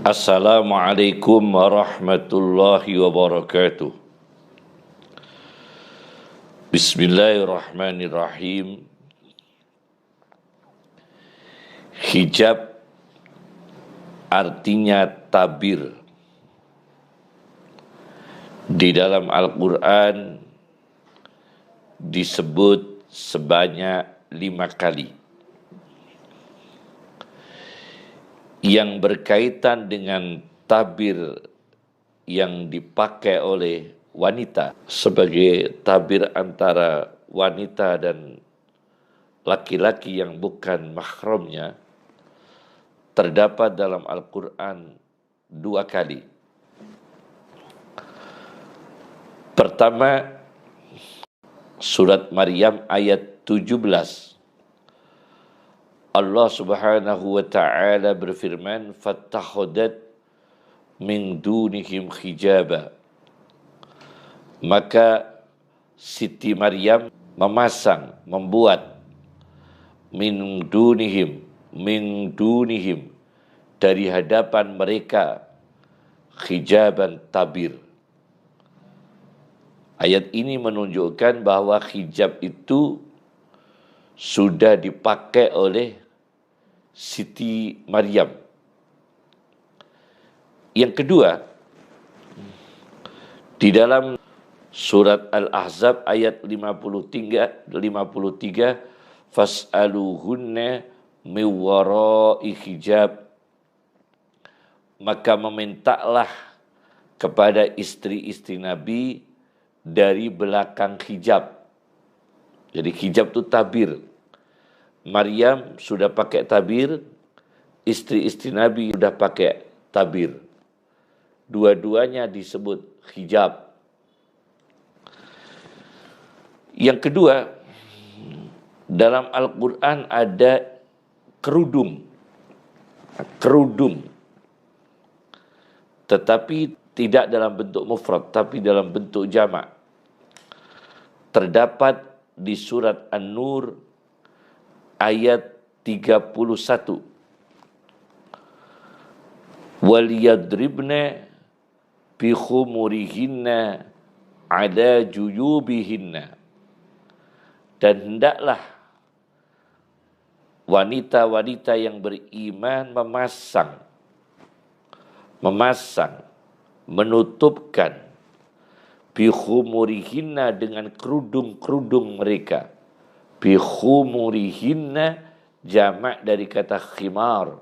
Assalamualaikum warahmatullahi wabarakatuh. Bismillahirrahmanirrahim. Hijab artinya tabir. Di dalam Al-Quran disebut sebanyak 5 kali. Yang berkaitan dengan tabir yang dipakai oleh wanita sebagai tabir antara wanita dan laki-laki yang bukan mahramnya terdapat dalam Al-Quran 2 kali. Pertama, surat Maryam ayat 17. Allah Subhanahu wa ta'ala berfirman, "Fattakhadat min dunihim hijaba." Maka Siti Maryam membuat min dunihim dari hadapan mereka hijaban tabir. Ayat ini menunjukkan bahwa hijab itu sudah dipakai oleh Siti Maryam. Yang kedua, di dalam surat Al-Ahzab ayat 53, fas'aluhunna min wara'i hijab. Maka memintalah kepada istri-istri Nabi dari belakang hijab. Jadi hijab itu tabir. Maryam sudah pakai tabir, istri-istri Nabi sudah pakai tabir. Dua-duanya disebut hijab. Yang kedua, dalam Al-Quran ada kerudung. Tetapi tidak dalam bentuk mufrad, tapi dalam bentuk jamak. Terdapat di surat An-Nur ayat 31. Waliyadribna bi khumurihinna ala juyubihinna. Dan hendaklah wanita-wanita yang beriman menutupkan bi khumurihinna dengan kerudung-kerudung mereka. Bi khumurihinna jamak dari kata khimar.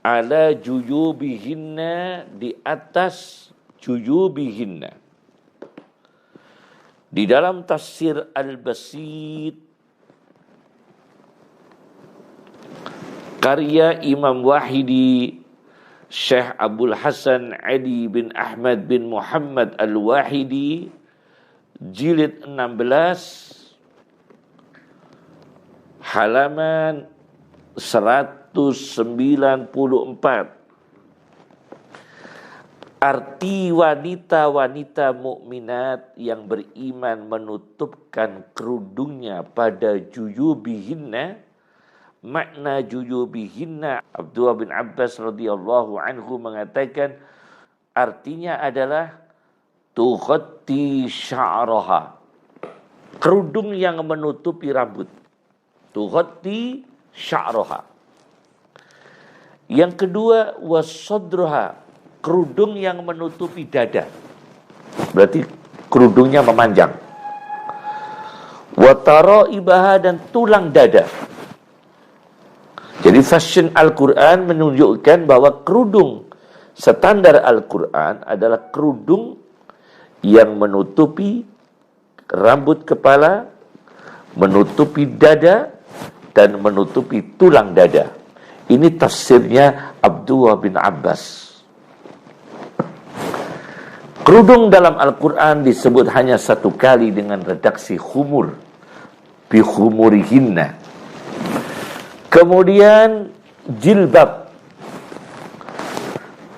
Ala juyubihinna di atas juyubihinna. Di dalam tafsir Al-Basit karya Imam Wahidi, Syekh Abdul Hasan Ali bin Ahmad bin Muhammad Al-Wahidi, jilid 16 halaman 194. Arti wanita-wanita mukminat yang beriman menutupkan kerudungnya pada juyubihinna. Makna juyubihinna, Abdullah bin Abbas radhiyallahu anhu mengatakan artinya adalah tughatti sya'raha, kerudung yang menutupi rambut. Tughatti sya'raha. Yang kedua, wasadruha, kerudung yang menutupi dada. Berarti kerudungnya memanjang. Wa taraibaha, dan tulang dada. Jadi fashion Al-Quran menunjukkan bahwa kerudung standar Al-Quran adalah kerudung yang menutupi rambut kepala, menutupi dada, dan menutupi tulang dada. Ini tafsirnya Abdullah bin Abbas. Kerudung dalam Al-Quran disebut hanya 1 kali dengan redaksi khumur. Bi khumurihinna. Kemudian jilbab.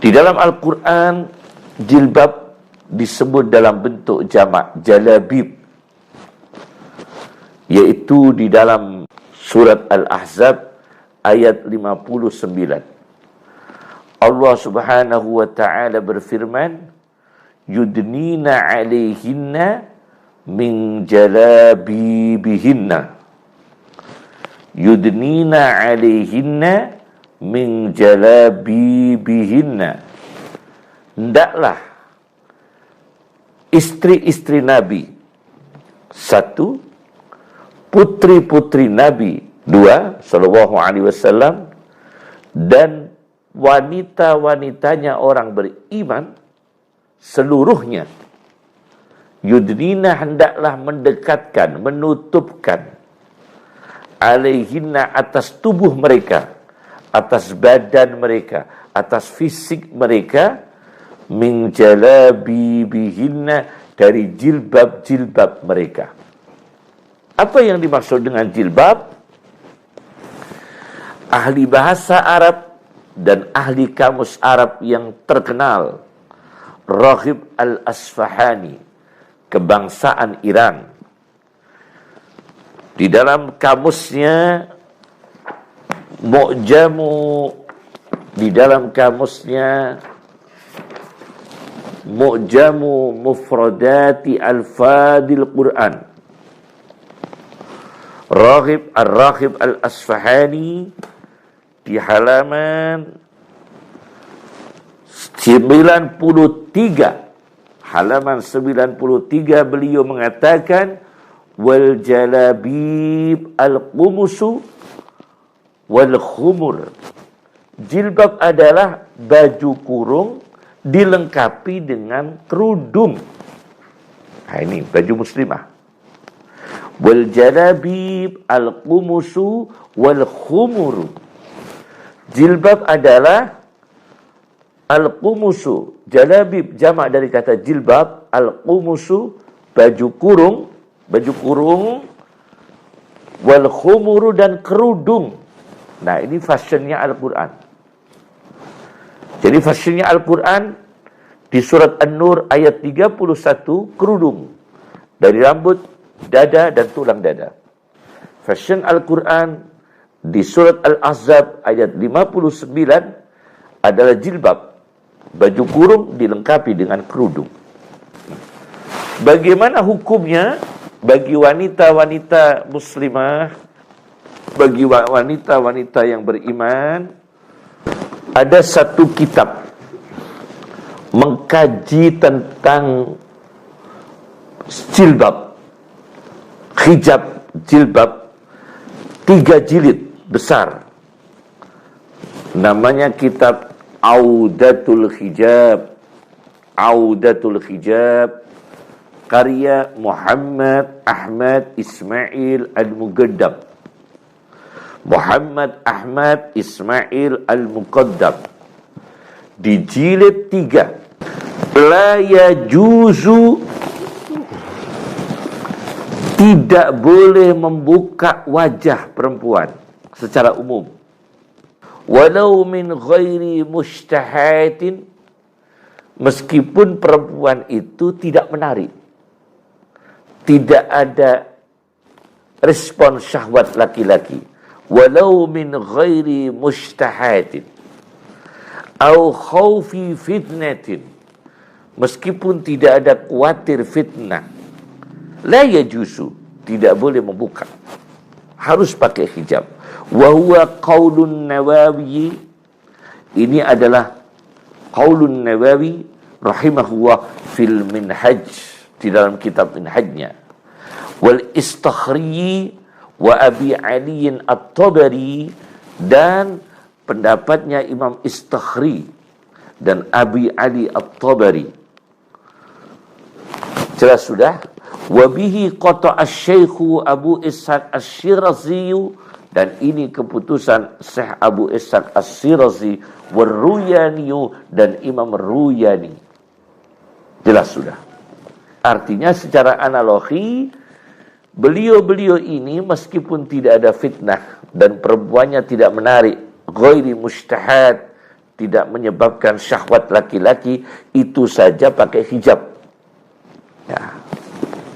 Di dalam Al-Quran jilbab disebut dalam bentuk jamak jalabib, yaitu di dalam surat Al-Ahzab ayat 59. Allah Subhanahu wa taala berfirman, yudnina 'alaihinna min jalabibihinna. Yudnina 'alaihinna min jalabibihinna. Hendaklah istri-istri Nabi, satu, putri-putri Nabi, dua, sallallahu alaihi wasallam, dan wanita-wanitanya orang beriman seluruhnya. Yudnina, hendaklah mendekatkan, menutupkan, alaihinna, atas tubuh mereka, atas badan mereka, atas fisik mereka, min jalabibihinna, dari jilbab-jilbab mereka. Apa yang dimaksud dengan jilbab? Ahli bahasa Arab dan ahli kamus Arab yang terkenal, Raghib Al-Asfahani, kebangsaan Iran, di dalam kamusnya Mu'jamu Mufradati Al-Fadil Quran, Raghib Al-Asfahani, di halaman 93 beliau mengatakan, wal jalabib al-qumusu wal khumur. Jilbab adalah baju kurung dilengkapi dengan kerudung. Nah, ini baju muslimah. Wal jalabib al-qumusu wal khumur. Jilbab adalah al-qumusu, jalabib jamak dari kata jilbab, al-qumusu baju kurung, wal khumuru, dan kerudung. Nah, ini fashionnya Al-Quran. Jadi fashionnya Al-Quran di surat An-Nur ayat 31, kerudung dari rambut, dada, dan tulang dada. Fashion Al-Quran di surat Al-Ahzab ayat 59 adalah jilbab, baju kurung dilengkapi dengan kerudung. Bagaimana hukumnya bagi wanita-wanita muslimah, bagi wanita-wanita yang beriman? Ada satu kitab mengkaji tentang jilbab, hijab jilbab, 3 jilid besar. Namanya kitab Audatul Hijab, karya Muhammad Ahmad Ismail Al-Muqaddam. Muhammad Ahmad Ismail Al-Muqaddam, di jilid 3. La yajuzu, tidak boleh membuka wajah perempuan secara umum, walau min ghairi mushtahatin, meskipun perempuan itu tidak menarik, tidak ada respon syahwat laki-laki, walau min ghairi mushtahatin au khawfi fitnatin, meskipun tidak ada khawatir fitnah, la yajuzu, tidak boleh membuka, harus pakai hijab. Wa huwa qaulun Nawawi, ini adalah qaulun Nawawi rahimahullah fil Minhaj, di dalam kitab Minhajnya. Wal Istakhri wa Abi Ali At-Tabari, dan pendapatnya Imam Istakhri dan Abi Ali At-Tabari. Jelas sudah. Wa bihi qata'a asy-Syaikh Abu Ishaq Asy-Syirazi, dan ini keputusan Syekh Abu Ishaq Asy-Syirazi, wa Ruyani, dan Imam Ruyani. Jelas sudah. Artinya secara analogi, beliau-beliau ini meskipun tidak ada fitnah dan perempuannya tidak menarik, ghairi mustahad, tidak menyebabkan syahwat laki-laki, itu saja pakai hijab. Ya,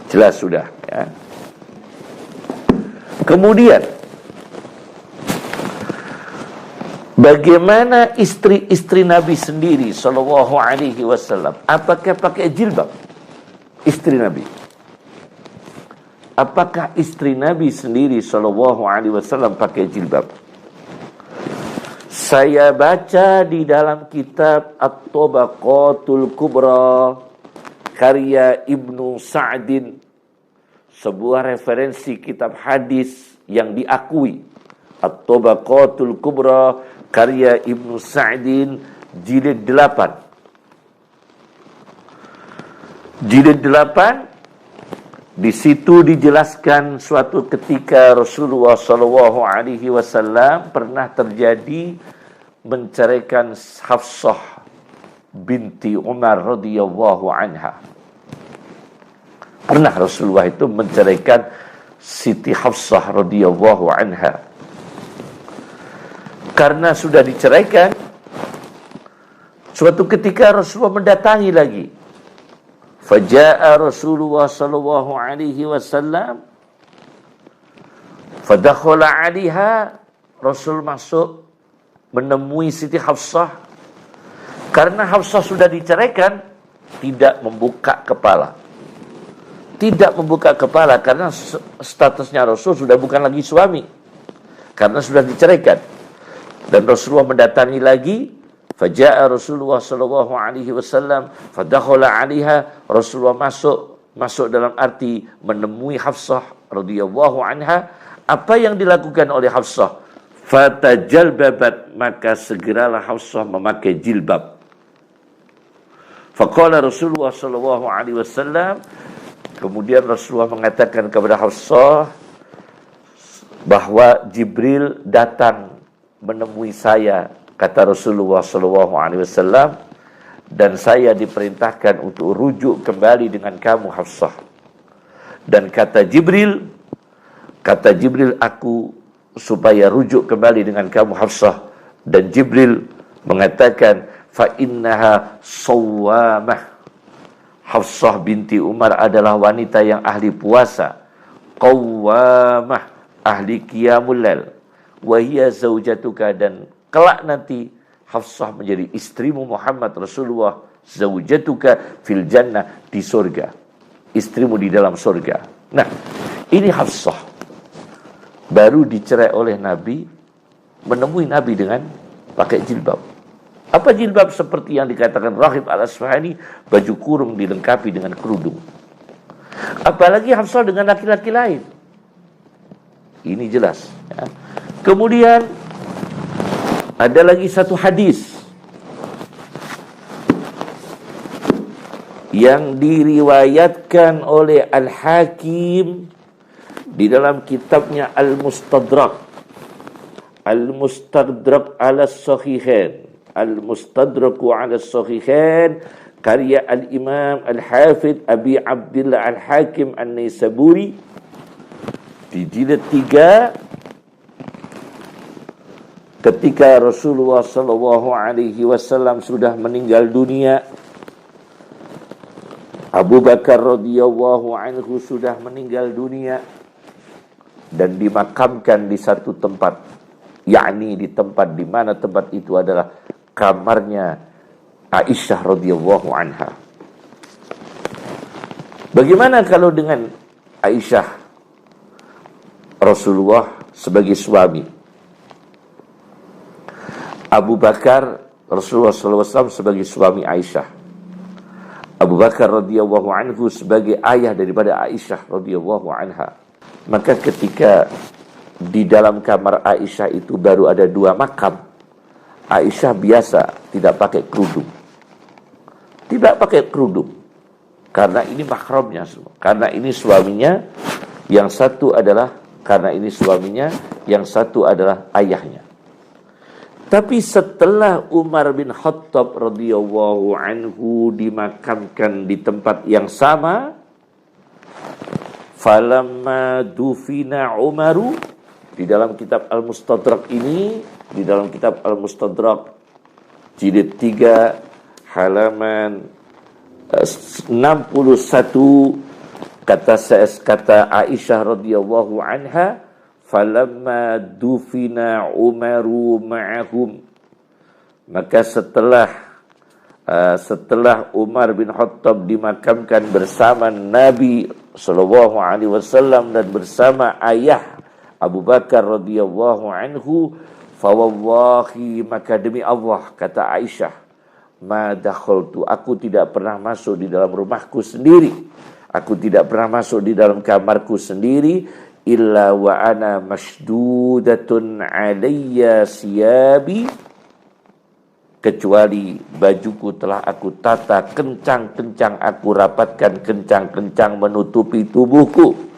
jelas sudah. Ya. Kemudian Bagaimana istri-istri Nabi sendiri sallallahu alaihi wasallam? Apakah pakai jilbab? Istri Nabi. Apakah istri Nabi sendiri sallallahu alaihi wasallam pakai jilbab? Saya baca di dalam kitab At-Tabaqatul Kubra karya Ibnu Sa'din, sebuah referensi kitab hadis yang diakui. At-Tabaqatul Kubra karya Ibnu Sa'din jilid 8. Jilid 8, di situ dijelaskan suatu ketika Rasulullah sallallahu alaihi wasallam pernah terjadi menceraikan Hafsah binti Umar radhiyallahu anha. Pernah Rasulullah itu menceraikan Siti Hafsah radhiyallahu anha. Karena sudah diceraikan, suatu ketika Rasulullah mendatangi lagi. Faja'a Rasulullah sallallahu alaihi wasallam fadakhala 'alaiha. Rasul masuk menemui Siti Hafsah. Karena Hafsah sudah diceraikan, tidak membuka kepala. Tidak membuka kepala karena statusnya Rasul sudah bukan lagi suami. Karena sudah diceraikan. Dan Rasulullah mendatangi lagi. Faja'a Rasulullah sallallahu alaihi wasallam fadakhala 'alaiha. Rasulullah masuk dalam arti menemui Hafsah radhiyallahu anha. Apa yang dilakukan oleh Hafsah? Fatajalbabat, maka segeralah Hafsah memakai jilbab. Faqala Rasulullah sallallahu alaihi wasallam, kemudian Rasulullah mengatakan kepada Hafsah bahwa Jibril datang menemui saya, kata Rasulullah sallallahu alaihi wasallam, dan saya diperintahkan untuk rujuk kembali dengan kamu Hafsah. Dan kata Jibril aku supaya rujuk kembali dengan kamu Hafsah. Dan Jibril mengatakan fa innaha sawwamah. Hafsah binti Umar adalah wanita yang ahli puasa, qawwamah, ahli qiyamul lail, wa hiya zaujatuka, dan kelak nanti Hafsah menjadi istrimu Muhammad Rasulullah, zaujatuka fil jannah, di surga, istrimu di dalam surga. Nah, ini Hafsah baru dicerai oleh Nabi, menemui Nabi dengan pakai jilbab. Apa jilbab? Seperti yang dikatakan Raghib Al-Asfahani, baju kurung dilengkapi dengan kerudung. Apalagi Hafsah dengan laki-laki lain. Ini jelas ya. Kemudian ada lagi satu hadis yang diriwayatkan oleh Al-Hakim di dalam kitabnya Al-Mustadrak. Al-Mustadrak ala Sahihain. Al-Mustadraku ala Sahihain karya Al-Imam Al-Hafidh Abi Abdillah Al-Hakim An-Naisaburi di jilid 3. Ketika Rasulullah sallallahu alaihi wasallam sudah meninggal dunia, Abu Bakar radhiyallahu anhu sudah meninggal dunia dan dimakamkan di satu tempat, yakni di tempat di mana tempat itu adalah kamarnya Aisyah radhiyallahu anha. Bagaimana kalau dengan Aisyah, Rasulullah sebagai suami, Abu Bakar, Rasulullah SAW sebagai suami Aisyah, Abu Bakar radhiyallahu anhu sebagai ayah daripada Aisyah radhiyallahu anha. Maka ketika di dalam kamar Aisyah itu baru ada 2 makam, Aisyah biasa tidak pakai kerudung. Tidak pakai kerudung. Karena ini mahramnya semua. Karena ini suaminya, yang satu adalah karena ini suaminya, yang satu adalah ayahnya. Tapi setelah Umar bin Khattab radhiyallahu anhu dimakamkan di tempat yang sama, falamma dufina Umaru, di dalam kitab Al-Mustadrak ini, di dalam kitab Al-Mustadrak jilid 3 halaman 61, kata Aisyah radhiyallahu anha, falamma dufina Umaru ma'ahum, maka setelah Umar bin Khattab dimakamkan bersama Nabi sallallahu alaihi wasallam dan bersama ayah Abu Bakar radhiyallahu anhu, fawallahi, maka demi Allah, kata Aisyah, ma dakhaltu, aku tidak pernah masuk di dalam rumahku sendiri, aku tidak pernah masuk di dalam kamarku sendiri, illa wa ana masdudatun alayya siyabi, kecuali bajuku telah aku tata kencang-kencang, aku rapatkan kencang-kencang menutupi tubuhku.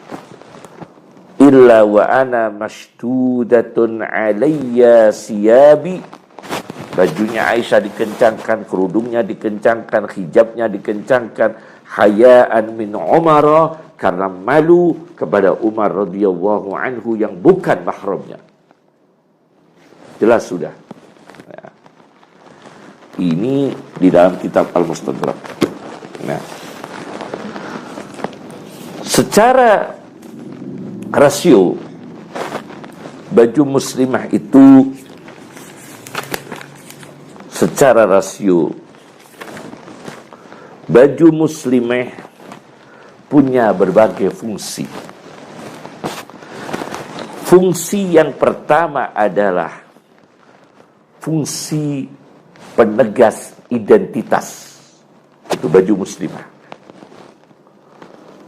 Illa wa ana masdudatun alayya siyabi, bajunya Aisyah dikencangkan, kerudungnya dikencangkan, hijabnya dikencangkan, hayaan min Umar, karena malu kepada Umar radhiyallahu anhu yang bukan mahramnya. Jelas sudah. Ya. Ini di dalam kitab Al-Mustadrak. Nah, secara rasio baju muslimah itu, secara rasio baju muslimah punya berbagai fungsi. Fungsi yang pertama adalah fungsi penegas identitas. Itu baju muslimah,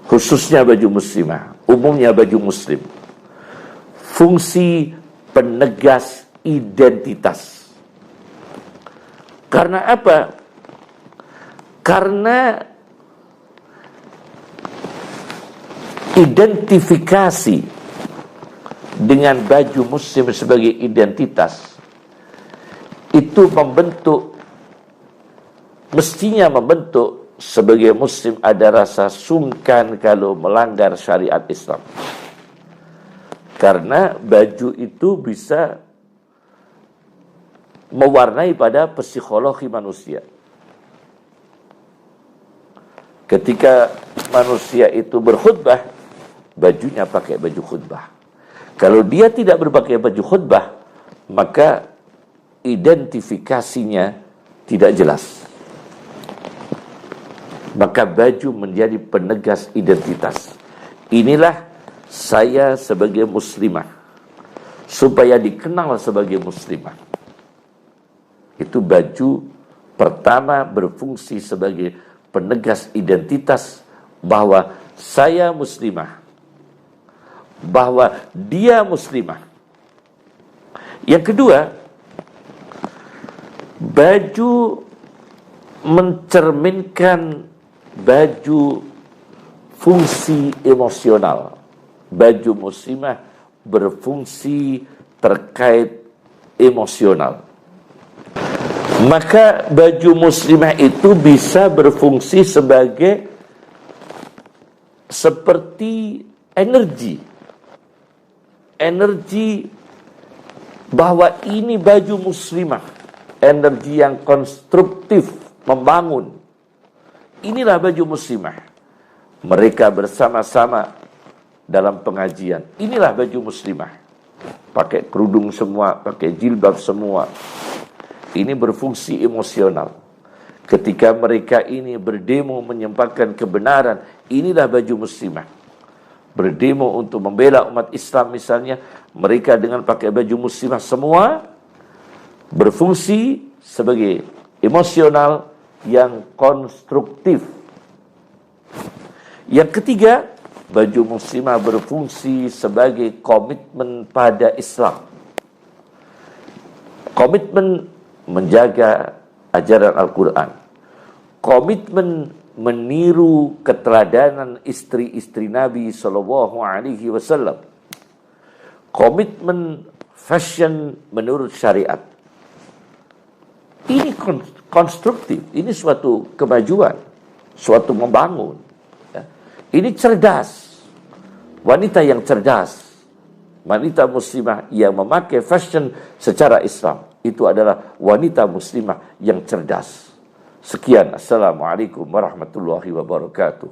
khususnya baju muslimah, umumnya baju muslim. Fungsi penegas identitas. Karena apa? Karena identifikasi dengan baju muslim sebagai identitas itu mestinya membentuk sebagai muslim ada rasa sungkan kalau melanggar syariat Islam. Karena baju itu bisa mewarnai pada psikologi manusia. Ketika manusia itu berkhutbah, bajunya pakai baju khutbah. Kalau dia tidak berpakai baju khutbah, maka identifikasinya tidak jelas. Maka baju menjadi penegas identitas. Inilah saya sebagai muslimah, supaya dikenal sebagai muslimah. Itu baju pertama berfungsi sebagai penegas identitas bahwa saya muslimah, bahwa dia muslimah. Yang kedua, baju mencerminkan baju fungsi emosional. Baju muslimah berfungsi terkait emosional. Maka baju muslimah itu bisa berfungsi seperti energi bahwa ini baju muslimah, energi yang konstruktif, membangun. Inilah baju muslimah. Mereka bersama-sama dalam pengajian. Inilah baju muslimah. Pakai kerudung semua, pakai jilbab semua. Ini berfungsi emosional. Ketika mereka ini berdemo menyampaikan kebenaran, inilah baju muslimah. Berdemo untuk membela umat Islam misalnya, mereka dengan pakai baju muslimah semua berfungsi sebagai emosional yang konstruktif. Yang ketiga, baju muslimah berfungsi sebagai komitmen pada Islam. Komitmen menjaga ajaran Al-Quran. Komitmen meniru keteladanan istri-istri Nabi Sallallahu Alaihi Wasallam. Komitmen fashion menurut syariat. Ini konstruktif, ini suatu kemajuan, suatu membangun. Ya. Ini cerdas, wanita yang cerdas, wanita muslimah yang memakai fashion secara Islam. Itu adalah wanita muslimah yang cerdas. Sekian, Assalamualaikum warahmatullahi wabarakatuh.